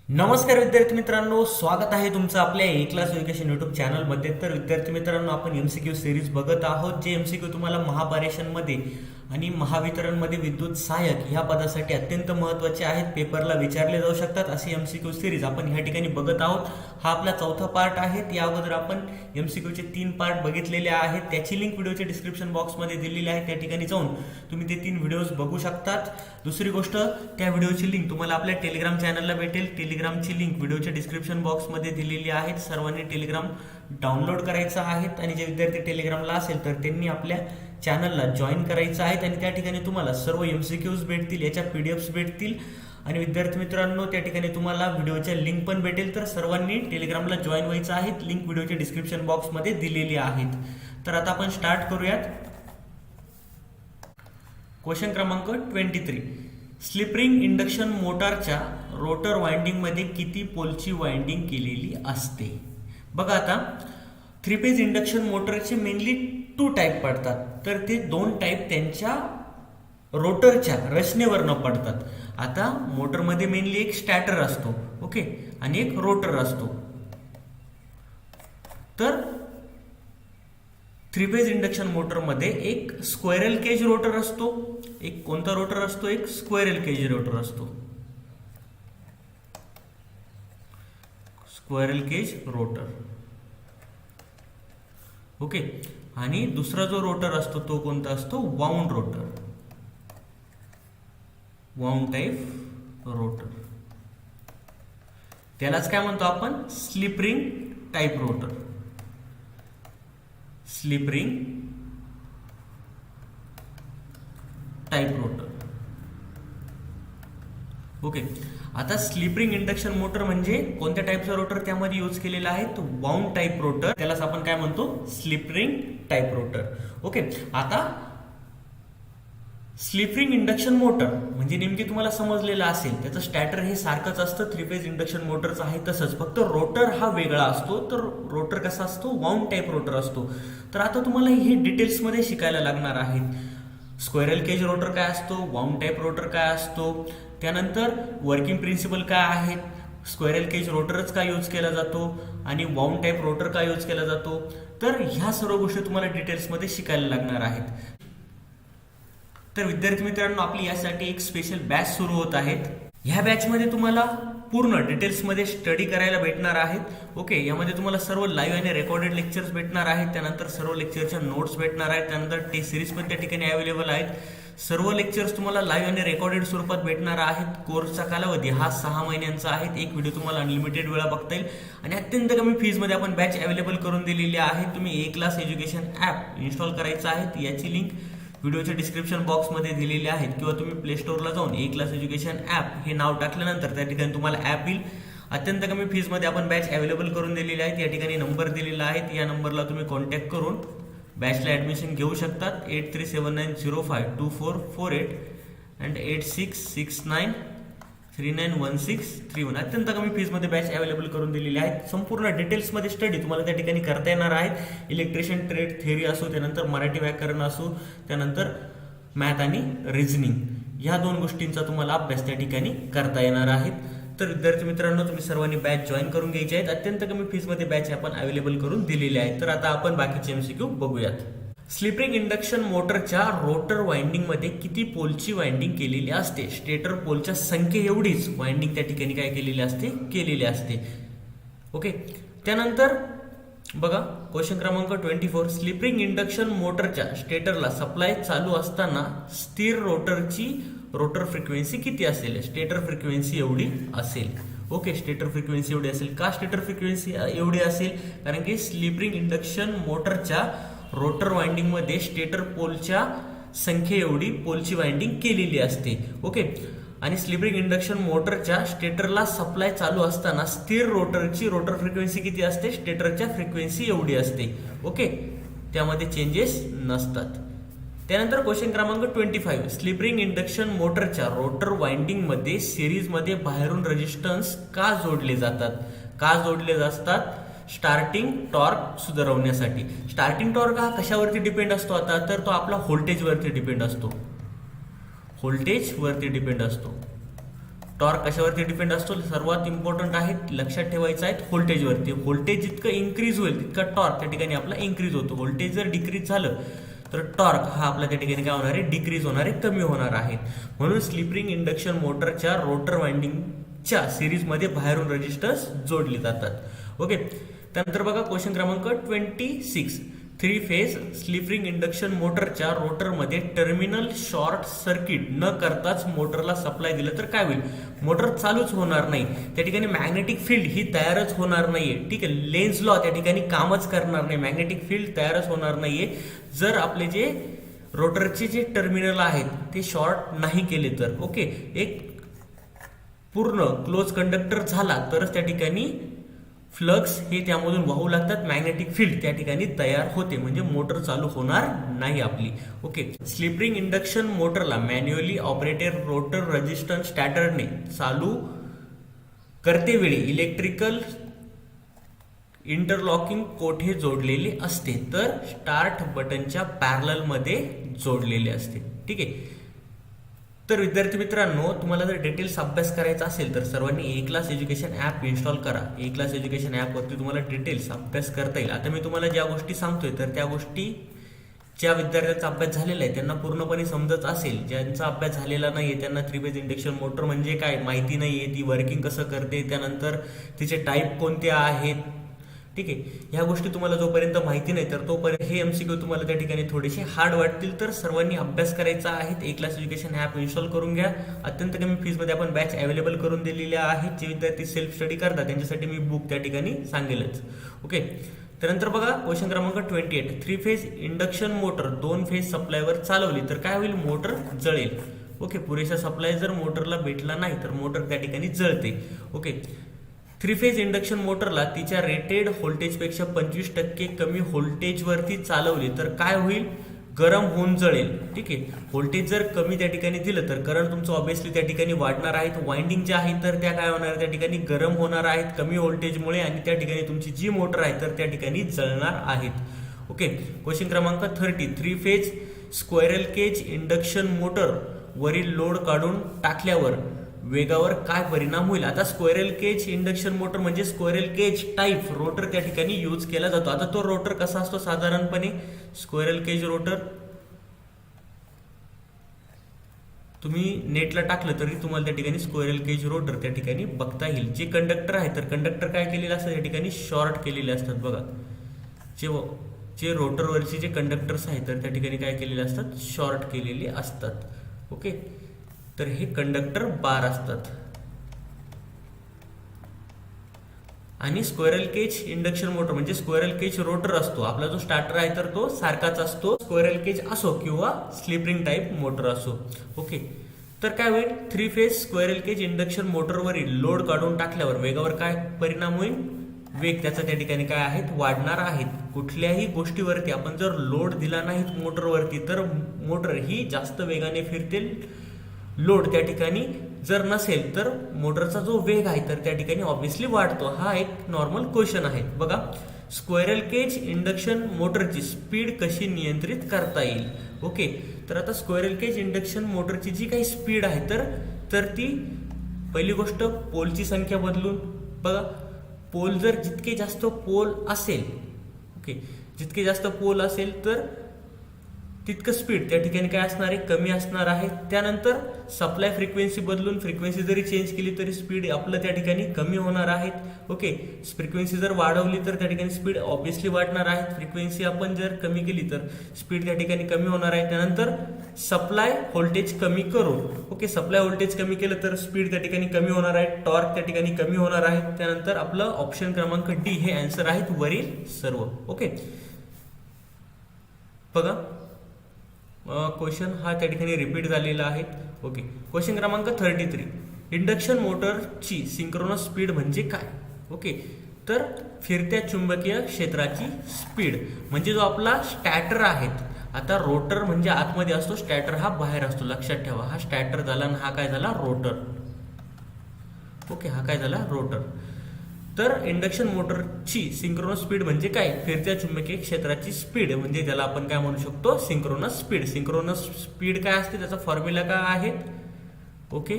नमस्कार विद्यार्थी मित्रांनो, स्वागत आहे तुमचं आपल्या ए क्लास एज्युकेशन युट्यूब चॅनलमध्ये. तर विद्यार्थी मित्रांनो, आपण एमसीक्यू सिरीज बघत आहोत, जे एमसीक्यू तुम्हाला महापारेषणमध्ये आणि महावितरणमध्ये विद्युत सहाय्यक ह्या पदासाठी अत्यंत महत्त्वाचे आहेत, पेपरला विचारले जाऊ शकतात असे एमसीक्यू सिरीज आपण ह्या ठिकाणी बघत आहोत. हा आपला चौथा पार्ट आहे. या अगोदर आपण एमसीक्यूचे 3 पार्ट बघितलेले आहेत, त्याची लिंक व्हिडिओच्या डिस्क्रिप्शन बॉक्समध्ये दिलेली आहे. त्या ठिकाणी जाऊन तुम्ही ते 3 व्हिडिओज बघू शकतात. दुसरी गोष्ट, त्या व्हिडिओची लिंक तुम्हाला आपल्या टेलिग्राम चॅनलला भेटेल. टेलिग्रामची लिंक व्हिडिओच्या डिस्क्रिप्शन बॉक्समध्ये दिलेली आहे. सर्वांनी टेलिग्राम डाउनलोड करायचं आहे आणि जे विद्यार्थी टेलिग्रामला असेल तर त्यांनी आपल्या चॅनलला जॉईन करायचं आहे आणि त्या ठिकाणी तुम्हाला सर्व एमसीक्यूज भेटतील, याच्या पीडीएफ्स भेटतील आणि विद्यार्थी मित्रांनो त्या ठिकाणी तुम्हाला व्हिडिओच्या लिंक पण भेटेल. तर सर्वांनी टेलिग्रामला जॉईन व्हायचं आहे. लिंक व्हिडिओच्या डिस्क्रिप्शन बॉक्समध्ये दिलेली आहेत. तर आता आपण स्टार्ट करूयात. क्वेश्चन क्रमांक 23. स्लिप रिंग इंडक्शन मोटारच्या रोटर वाइंडिंगमध्ये किती पोलची वाइंडिंग केलेली असते? बघा, आता 3 फेज इंडक्शन मोटरचे मेनली 2 टाईप पडतात. तर ते 2 टाईप त्यांच्या रोटरच्या रचनेवरनं पडतात. आता मोटरमध्ये मेनली एक स्टॅटर असतो, ओके, आणि एक रोटर असतो. तर 3 फेज इंडक्शन मोटरमध्ये एक स्क्वेरल केज रोटर असतो. एक कोणता रोटर असतो? एक स्क्वेरल केज रोटर असतो, स्क्वेरल केज रोटर, ओके. आणि दुसरा जो रोटर असतो तो कोणता असतो? Wound rotor, wound type rotor. त्यालाच काय म्हणतो आपण? Slip ring type rotor, slip ring type rotor, okay. आता स्लिप रिंग इंडक्शन मोटर म्हणजे कोणत्या टाईपचा रोटर त्यामध्ये यूज केलेला आहे? तो वाउंड टाईप रोटर, त्यालाच आपण काय म्हणतो? Slip ring type rotor, okay. आता स्लिप रिंग इंडक्शन मोटर म्हणजे नेमकी तुम्हाला समजलेलं असेल, त्याचं स्टॅटर हे सारखंच असतं, 3 फेज इंडक्शन मोटरचं आहे तसंच, फक्त रोटर हा वेगळा असतो. तर रोटर कसा असतो? वाउंड टाईप रोटर असतो. तर आता तुम्हाला हे डिटेल्समध्ये शिकायला लागणार आहेत. स्क्वेरल केज रोटर काय असतो, वाउंड टाईप रोटर काय असतो, त्यानंतर वर्किंग प्रिन्सिपल काय आहेत, स्क्वेरल केज रोटरच का यूज केला जातो आणि वाउंड टाईप रोटर का यूज केला जातो. तर ह्या सर्व गोष्टी तुम्हाला डिटेल्समध्ये शिकायला लागणार आहेत. तर विद्यार्थी मित्रांनो, आपली यासाठी एक स्पेशल बॅच सुरू होत आहेत. ह्या बॅचमध्ये तुम्हाला पूर्ण डिटेल्समध्ये स्टडी करायला भेटणार आहेत, ओके. यामध्ये तुम्हाला सर्व लाईव्ह आणि रेकॉर्डेड लेक्चर्स भेटणार आहेत, त्यानंतर सर्व लेक्चरच्या नोट्स भेटणार आहेत, त्यानंतर टेस्ट सिरीज पण त्या ठिकाणी अवेलेबल आहेत. सर्व लेक्चर्स तुम्हाला लाईव्ह आणि रेकॉर्डेड स्वरूपात भेटणार आहेत. कोर्सचा कालावधी हा 6 महिन्यांचा आहे. एक व्हिडिओ तुम्हाला अनलिमिटेड वेळा बघता येईल आणि अत्यंत कमी फीजमध्ये आपण बॅच अवेलेबल करून दिलेली आहे. तुम्ही ए क्लास एज्युकेशन ॲप इन्स्टॉल करायचं आहे. याची लिंक व्हिडिओच्या डिस्क्रिप्शन बॉक्समध्ये दिलेले आहेत किंवा तुम्ही प्ले स्टोअरला जाऊन ए क्लास एज्युकेशन ॲप हे नाव टाकल्यानंतर त्या ठिकाणी तुम्हाला ॲप येईल. अत्यंत कमी फीजमध्ये आपण बॅच अवेलेबल करून दिलेली आहेत. या ठिकाणी नंबर दिलेला आहे, या नंबरला तुम्ही कॉन्टॅक्ट करून बॅचला ॲडमिशन घेऊ शकतात. 8379052448 अँड 8669391631. अत्यंत कमी फीजमध्ये बॅच अवेलेबल करून दिलेली आहे. संपूर्ण डिटेल्समध्ये स्टडी तुम्हाला त्या ठिकाणी करता येणार आहे. इलेक्ट्रिशियन ट्रेड थेअरी असो, त्यानंतर मराठी व्याकरण असो, त्यानंतर मॅथ आणि रिझनिंग, ह्या 2 गोष्टींचा तुम्हाला अभ्यास त्या ठिकाणी करता येणार आहेत. तर विद्यार्थी मित्रांनो, तुम्ही सर्वांनी बॅच जॉईन करून घ्यायचे आहेत. अत्यंत कमी फीजमध्ये बॅच आपण अवेलेबल करून दिलेली आहे. तर आता आपण बाकीचे एमसीक्यू बघूयात. स्लिप रिंग इंडक्शन मोटरच्या रोटर वाइंडिंगमध्ये किती पोलची वाइंडिंग केलेली असते? स्टेटर पोलच्या संख्ये एवढीच वाइंडिंग त्या ठिकाणी काय केलेली असते? केलेली असते, ओके. त्यानंतर बघा, क्वेश्चन क्रमांक 24. स्लिप रिंग इंडक्शन मोटरच्या स्टेटरला सप्लाय चालू असताना स्थिर रोटरची रोटर फ्रिक्वेन्सी किती असेल? स्टेटर फ्रिक्वेन्सी एवढी असेल, ओके. स्टेटर फ्रिक्वेन्सी एवढी असेल. का स्टेटर फ्रिक्वेन्सी एवढी असेल? कारण की स्लिप रिंग इंडक्शन मोटरच्या रोटर वाइंडिंगमध्ये स्टेटर पोलच्या संख्ये एवढी पोलची वाइंडिंग केलेली असते, ओके. आणि स्लिप रिंग इंडक्शन मोटरच्या स्टेटरला सप्लाय चालू असताना स्थिर रोटरची रोटर फ्रिक्वेन्सी किती असते? स्टेटरच्या फ्रिक्वेन्सी एवढी असते, ओके. त्यामध्ये चेंजेस नसतात. त्यानंतर क्वेश्चन क्रमांक 25. स्लिप रिंग इंडक्शन मोटरच्या रोटर वाइंडिंगमध्ये सिरीजमध्ये बाहेरून रेजिस्टन्स का जोडले जातात? का जोडले असतात? स्टार्टिंग टॉर्क सुधारवण्यासाठी. स्टार्टिंग टॉर्क हा कशावरती डिपेंड असतो? आता तर तो आपला व्होल्टेजवरती डिपेंड असतो, व्होल्टेजवरती डिपेंड असतो, टॉर्क कशावरती डिपेंड असतो, सर्वात इम्पॉर्टंट आहे लक्षात ठेवायचं आहे व्होल्टेजवरती. व्होल्टेज जितकं इन्क्रीज होईल तितका टॉर्क त्या ठिकाणी आपला इन्क्रीज होतो. व्होल्टेज जर डिक्रीज झालं तर टॉर्क हा आपला त्या ठिकाणी काय होणार आहे, डिक्रीज होणार आहे, कमी होणार आहे. म्हणून स्लिप रिंग इंडक्शन मोटरच्या रोटर वाइंडिंगच्या सिरीजमध्ये बाहेरून रेजिस्टन्स जोडले जातात. ओके, त्यानंतर बघा क्वेश्चन क्रमांक 26. 3 फेज स्लिप रिंग इंडक्शन मोटरच्या रोटरमध्ये टर्मिनल शॉर्ट सर्किट न करताच मोटरला सप्लाय दिलं तर काय होईल, मोटर चालूच होणार नाही. त्या ठिकाणी मॅग्नेटिक फील्ड ही तयारच होणार नाहीये. ठीक आहे, लेन्झ लॉ त्या ठिकाणी कामच करणार नाही, मॅग्नेटिक फील्ड तयारच होणार नाहीये जर आपले जे रोटरचे जे टर्मिनल आहेत ते शॉर्ट नाही केले तर. ओके, एक पूर्ण क्लोज कंडक्टर झाला तरच त्या ठिकाणी फ्लक्स हे त्यामधून वाहू लागतात, मॅग्नेटिक फील्ड त्या ठिकाणी तयार होते, म्हणजे मोटर चालू होणार नाही आपली. ओके, स्लिप रिंग इंडक्शन मोटरला मॅन्युअली ऑपरेटेड रोटर रेजिस्टन्स स्टार्टरने चालू करते वेळी इलेक्ट्रिकल इंटरलॉकिंग कोठे जोडलेले असते, तर स्टार्ट बटनच्या पॅरलल मध्ये जोडलेले असते. ठीक आहे, तर विद्यार्थी मित्रांनो, तुम्हाला जर डिटेल्स अभ्यास करायचा असेल तर सर्वांनी ए क्लास एज्युकेशन ॲप इन्स्टॉल करा. ए क्लास एज्युकेशन ॲपवरती तुम्हाला डिटेल्स अभ्यास करता येईल. आता मी तुम्हाला ज्या गोष्टी सांगतोय तर त्या गोष्टी ज्या विद्यार्थ्यांचा अभ्यास झालेला आहे त्यांना पूर्णपणे समजत असेल. ज्यांचा अभ्यास झालेला नाहीये त्यांना 3 फेज इंडक्शन मोटर म्हणजे काय माहिती नाहीये, ती वर्किंग कसं करते, त्यानंतर तिचे टाईप कोणते आहेत. ठीक आहे, ह्या गोष्टी तुम्हाला जोपर्यंत माहिती नाही तर तोपर्यंत हे एमसीक्यू तुम्हाला त्या ठिकाणी थोडेसे हार्ड वाटतील. तर सर्वांनी अभ्यास करायचा आहे. ए क्लास एज्युकेशन ॲप इन्स्टॉल करून घ्या. अत्यंत कमी फीजमध्ये आपण बॅच अवेलेबल करून दिलेल्या आहेत. जे विद्यार्थी सेल्फ स्टडी करतात त्यांच्यासाठी मी बुक त्या ठिकाणी सांगेलच. ओके, त्यानंतर बघा क्वेश्चन क्रमांक 28. 3 फेज इंडक्शन मोटर 2 फेज सप्लायवर चालवली तर काय होईल, मोटर जळेल. ओके, पुरेसा सप्लाय जर मोटरला भेटला नाही तर मोटर त्या ठिकाणी जळते. ओके, 3 फेज इंडक्शन मोटरला तिच्या रेटेड व्होल्टेजपेक्षा 25% कमी व्होल्टेजवरती चालवली तर काय होईल, गरम होऊन जळेल. ठीक आहे, व्होल्टेज जर कमी त्या ठिकाणी दिलं तर करंट तुमचं ऑब्विसली त्या ठिकाणी वाढणार आहेत. वाइंडिंग जे आहे तर त्या काय होणार, त्या ठिकाणी गरम होणार आहेत कमी व्होल्टेजमुळे, आणि त्या ठिकाणी तुमची जी मोटर आहे तर त्या ठिकाणी जळणार आहेत. ओके, क्वेश्चन क्रमांक 30. 3 phase squirrel cage induction motor वरील लोड काढून टाकल्यावर वेगावर काय परिणाम होईल. आता स्क्वेरल केज इंडक्शन मोटर म्हणजे स्क्वेरल केज टाईप रोटर त्या ठिकाणी यूज केला जातो. आता तो रोटर कसा असतो साधारणपणे, स्क्वेरल केज रोटर तुम्ही नेटला टाकलं तरी तुम्हाला त्या ठिकाणी स्क्वेरल केज रोटर त्या ठिकाणी बघता येईल. जे कंडक्टर आहे तर कंडक्टर काय केलेले असतात, त्या ठिकाणी शॉर्ट केलेले असतात. बघा, जे रोटरवरचे जे कंडक्टर्स आहेत तर त्या ठिकाणी काय केलेले असतात, शॉर्ट केलेले असतात. ओके, तर हे कंडक्टर बार असतात. आणि स्क्वेरल केज इंडक्शन मोटर म्हणजे स्क्वेरल केज रोटर असतो. आपला जो स्टार्टर आहे तर तो सारखाच असतो, स्क्वेरल केज असो किंवा स्लिप रिंग टाईप मोटर असो. ओके, तर काय होईल, 3 फेज स्क्वेरल केज इंडक्शन मोटरवरील लोड काढून टाकल्यावर वेगावर काय परिणाम होईल, वेग त्याचा त्या ठिकाणी काय आहेत, वाढणार आहेत. कुठल्याही गोष्टीवरती आपण जर लोड दिला नाही मोटरवरती तर मोटर ही जास्त वेगाने फिरतील. लोड त्या ठिकाणी जर नसेल तर मोटरचा जो वेग आहे तर त्या ठिकाणी ऑब्विसली वाढतो. हा एक नॉर्मल क्वेश्चन आहे. बघा, स्क्वेरल केज इंडक्शन मोटरची स्पीड कशी नियंत्रित करता येईल. ओके, तर आता स्क्वेरल केज इंडक्शन मोटरची जी काही स्पीड आहे तर ती पहिली गोष्ट पोलची संख्या बदलून. बघा, पोल जर जितके जास्त पोल असेल, ओके, जितके जास्त पोल असेल तर तितकं स्पीड त्या ठिकाणी काय असणार आहे, कमी असणार आहे. त्यानंतर सप्लाय फ्रिक्वेन्सी बदलून फ्रिक्वेन्सी जरी चेंज केली तरी स्पीड आपलं त्या ठिकाणी कमी होणार आहेत. ओके, फ्रिक्वेन्सी जर वाढवली तर त्या ठिकाणी स्पीड ऑब्विसली वाढणार आहे. फ्रिक्वेन्सी आपण जर कमी केली तर स्पीड त्या ठिकाणी कमी होणार आहे. त्यानंतर सप्लाय व्होल्टेज कमी करून, ओके, सप्लाय व्होल्टेज कमी केलं तर स्पीड त्या ठिकाणी कमी होणार आहे, टॉर्क त्या ठिकाणी कमी होणार आहे. त्यानंतर आपलं ऑप्शन क्रमांक डी हे आन्सर आहेत वरील सर्व. ओके, बघा, क्वेश्चन हा त्या ठिकाणी रिपीट झालेला आहे. ओके, क्वेश्चन क्रमांक 33. इंडक्शन मोटरची सिंक्रोनस स्पीड म्हणजे काय. ओके, तर फिरत्या चुंबकीय क्षेत्राची स्पीड म्हणजे जो आपला स्टॅटर आहे. आता रोटर म्हणजे आतमध्ये असतो, स्टॅटर हा बाहेर असतो. लक्षात ठेवा, हा स्टॅटर झाला आणि हा काय झाला, रोटर. ओके, हा काय झाला, रोटर. तर इंडक्शन मोटरची सिंक्रोनस स्पीड म्हणजे काय, फिरत्या चुंबकीय क्षेत्राची स्पीड म्हणजे त्याला आपण काय म्हणू शकतो, सिंक्रोनस स्पीड. सिंक्रोनस स्पीड काय असते, त्याचा फॉर्म्युला काय आहे. Okay,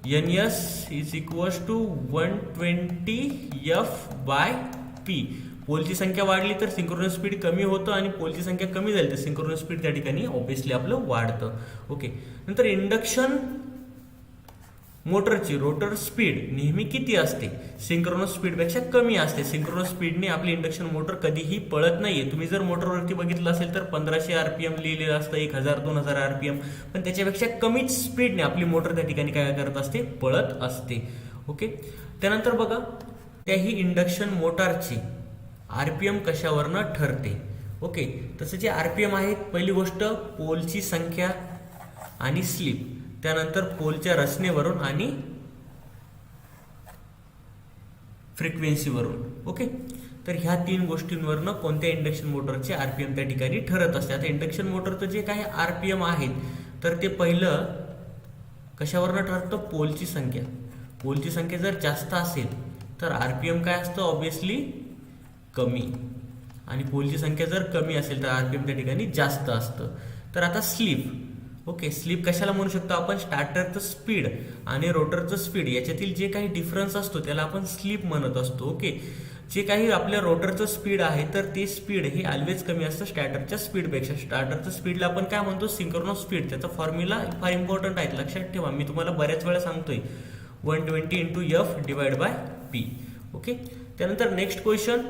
NS is equals to 120F/P. पोलची संख्या वाढली तर सिंक्रोनस स्पीड कमी होतं आणि पोलची संख्या कमी झाली तर सिंक्रोनस स्पीड त्या ठिकाणी ऑब्विसली आपलं वाढतं. ओके, नंतर इंडक्शन मोटरची रोटर स्पीड नेहमी किती असते? सिंक्रोनस स्पीडपेक्षा कमी असते. सिंक्रोनस स्पीडने आपली इंडक्शन मोटर कधीही पळत नाहीये. तुम्ही जर मोटरवरती बघितलं असेल तर 1500 RPM लिहिलेलं असतं, 1000-2000 RPM, पण त्याच्यापेक्षा कमीच स्पीडने आपली मोटर त्या ठिकाणी काय करत असते? पळत असते. ओके, त्यानंतर बघा त्याही इंडक्शन मोटारची RPM कशावरनं ठरते? ओके, तसं जे RPM आहेत, पहिली गोष्ट पोलची संख्या आणि स्लिप, त्यानंतर पोलच्या रचनेवरून आणि फ्रिक्वेन्सीवरून. ओके, तर ह्या 3 गोष्टींवरनं कोणत्या इंडक्शन मोटरचे RPM त्या ठिकाणी ठरत असते. आता इंडक्शन मोटरचं जे काही RPM आहेत तर ते पहिलं कशावरनं ठरतं? पोलची संख्या. पोलची संख्या जर जास्त असेल तर RPM काय असतं? ऑब्विसली कमी. आणि पोलची संख्या जर कमी असेल तर RPM त्या ठिकाणी जास्त असतं. तर आता स्लिप. ओके, स्लिप कशाला म्हणू शकतो आपण? स्टार्टरचं स्पीड आणि रोटरचं स्पीड याच्यातील जे काही डिफरन्स असतो त्याला आपण स्लिप म्हणत असतो. ओके, जे काही आपल्या रोटरचं स्पीड आहे तर ते स्पीड हे ऑलवेज कमी असतं स्टार्टरच्या स्पीडपेक्षा. स्टार्टरचं स्पीडला आपण काय म्हणतो? Synchronous speed. त्याचा फॉर्म्युला फार इम्पॉर्टंट आहे, लक्षात ठेवा. मी तुम्हाला बऱ्याच वेळा सांगतोय 120 × F/P. ओके, त्यानंतर नेक्स्ट क्वेश्चन.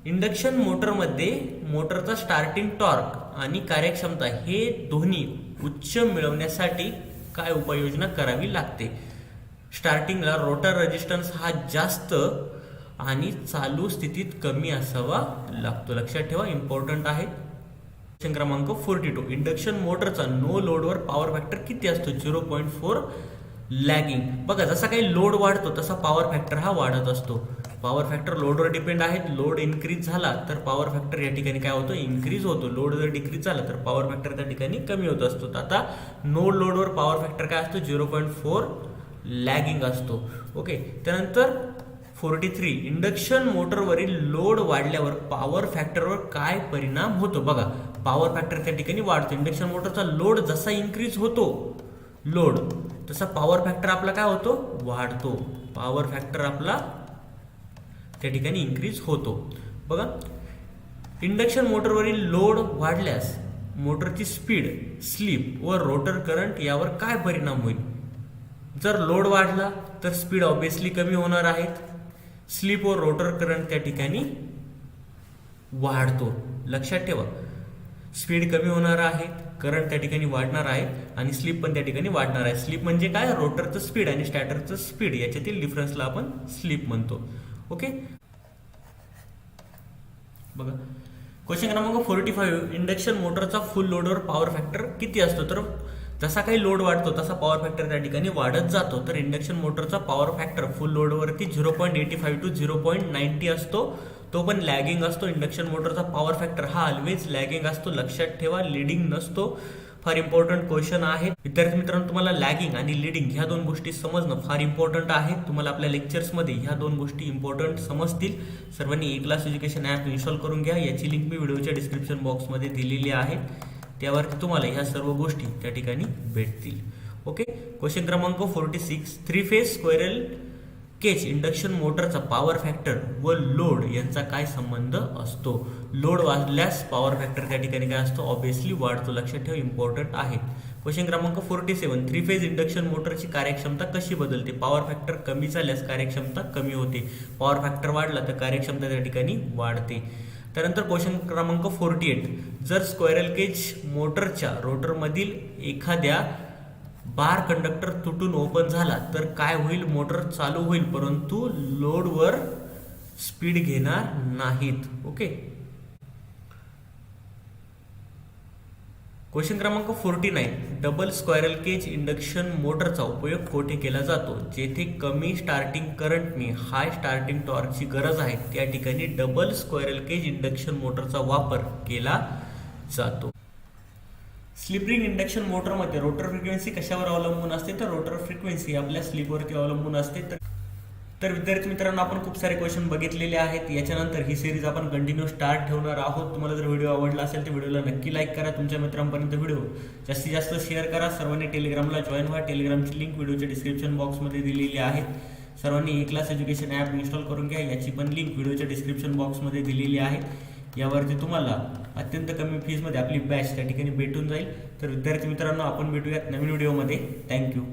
इंडक्शन मोटरमध्ये मोटरचा स्टार्टिंग टॉर्क आणि कार्यक्षमता हे दोन्ही उच्च मिळवण्यासाठी काय उपाययोजना करावी लागते? स्टार्टिंगला रोटर रेजिस्टन्स हा जास्त आणि चालू स्थितीत कमी असावा लागतो. लक्षात ठेवा, इम्पॉर्टंट आहे. क्वेश्चन क्रमांक 42. इंडक्शन मोटरचा नो लोडवर पॉवर फॅक्टर किती असतो? 0.4 लॅगिंग. बघा, जसा काही लोड वाढतो तसा पॉवर फॅक्टर हा वाढत असतो. पॉवर फॅक्टर लोडवर डिपेंड आहेत. लोड इन्क्रीज झाला तर पॉवर फॅक्टर या ठिकाणी काय होतो? इन्क्रीज होतो. लोड जर डिक्रीज झाला तर पॉवर फॅक्टर त्या ठिकाणी कमी होत असतो. आता नो लोडवर पॉवर फॅक्टर काय असतो? 0.4 लॅगिंग असतो. ओके, त्यानंतर 43. इंडक्शन मोटरवरील लोड वाढल्यावर पॉवर फॅक्टरवर काय परिणाम होतो? बघा, पॉवर फॅक्टर त्या ठिकाणी वाढतो. इंडक्शन मोटरचा लोड जसा इन्क्रीज होतो लोड तसा पॉवर फॅक्टर आपला काय होतो? वाढतो. पॉवर फॅक्टर आपला त्या ठिकाणी इन्क्रीज होतो. बघा, इंडक्शन मोटरवरील लोड वाढल्यास मोटरची स्पीड, स्लिप व रोटर करंट यावर काय परिणाम होईल? जर लोड वाढला तर स्पीड ऑब्विसली कमी होणार आहेत. स्लिप व रोटर करंट त्या ठिकाणी वाढतो. लक्षात ठेवा, स्पीड कमी होणार आहे, करंट त्या ठिकाणी वाढणार आहे आणि स्लिप पण त्या ठिकाणी वाढणार आहे. स्लिप म्हणजे काय? रोटरचं स्पीड आणि स्टार्टरचं स्पीड याच्यातील डिफरन्सला आपण स्लिप म्हणतो. ओके, बघा क्वेश्चन क्रमांक 45. इंडक्शन मोटरचा फुल लोडवर पॉवर फॅक्टर किती असतो? तर जसा काही लोड वाढतो तसा पॉवर फॅक्टर त्या ठिकाणी वाढत जातो. तर इंडक्शन मोटरचा पॉवर फॅक्टर फुल लोडवरती 0.85 to 0.90 असतो. तो पण लॅगिंग असतो. इंडक्शन मोटरचा पॉवर फॅक्टर हा ऑलवेज लॅगिंग असतो. लक्षात ठेवा, लीडिंग नसतो. फार इम्पॉर्टंट क्वेश्चन आहे. विद्यार्थी मित्रांनो, तुम्हाला लॅगिंग आणि लीडिंग ह्या 2 गोष्टी समजणं फार इम्पॉर्टंट आहे. तुम्हाला आपल्या लेक्चर्समध्ये ह्या 2 गोष्टी इम्पॉर्टंट समजतील. सर्वांनी E-क्लास एज्युकेशन ॲप इन्स्टॉल करून घ्या. याची लिंक मी व्हिडिओच्या डिस्क्रिप्शन बॉक्समध्ये दिलेली आहे. त्यावरती तुम्हाला ह्या सर्व गोष्टी त्या ठिकाणी भेटतील. ओके, क्वेश्चन क्रमांक 46. 3 फेज स्क्वेरल केज इंडक्शन मोटरचा पॉवर फॅक्टर व लोड यांचा काय संबंध असतो? लोड वाढल्यास पॉवर फॅक्टर त्या ठिकाणी काय असतो? ऑब्विसली वाढतो. लक्षात ठेवा, इम्पॉर्टंट आहे. क्वेश्चन क्रमांक 47. 3 फेज इंडक्शन मोटरची कार्यक्षमता कशी बदलते? पॉवर फॅक्टर कमी झाल्यास कार्यक्षमता कमी होते. पॉवर फॅक्टर वाढला तर कार्यक्षमता त्या ठिकाणी वाढते. त्यानंतर क्वेश्चन क्रमांक 48. जर स्क्वेरल केज मोटरच्या रोटरमधील एखाद्या बार कंडक्टर तुटून ओपन झाला तर काय होईल? मोटर चालू होईल परंतु लोडवर स्पीड घेणार नाहीत. ओके, क्वेश्चन क्रमांक 49. डबल स्क्वेरल केज इंडक्शन मोटरचा उपयोग कोठे केला जातो? जेथे कमी स्टार्टिंग करंटने हाय स्टार्टिंग टॉर्कची गरज आहे त्या ठिकाणी डबल स्क्वेरल केज इंडक्शन मोटरचा वापर केला जातो. स्लिप रिंग इंडक्शन मोटरमध्ये रोटर फ्रिक्वेन्सी कशावर अवलंबून असते? तर रोटर फ्रिक्वेन्सी आपल्या स्लिपवरती अवलंबून असते. तर तर विद्यार्थी मित्रांनो, आपण खूप सारे क्वेश्चन बघितलेले आहेत. याच्यानंतर ही सिरीज आपण कंटिन्यू स्टार्ट ठेवणार आहोत. तुम्हाला जर व्हिडिओ आवडला असेल तर व्हिडिओला नक्की लाईक करा, तुमच्या मित्रांपर्यंत व्हिडिओ जास्तीत जास्त शेअर करा. सर्वांनी टेलिग्रामला जॉईन व्हा. टेलिग्रामची लिंक व्हिडिओच्या डिस्क्रिप्शन बॉक्समध्ये दिलेली आहे. सर्वांनी E-क्लास एज्युकेशन ॲप इन्स्टॉल करून घ्या. याची पण लिंक व्हिडिओच्या डिस्क्रिप्शन बॉक्समध्ये दिलेली आहे. यावरती तुम्हाला अत्यंत कमी फीजमध्ये आपली बॅच त्या ठिकाणी भेटून जाईल. तर विद्यार्थी मित्रांनो, आपण भेटूयात नवीन व्हिडिओमध्ये. थँक्यू.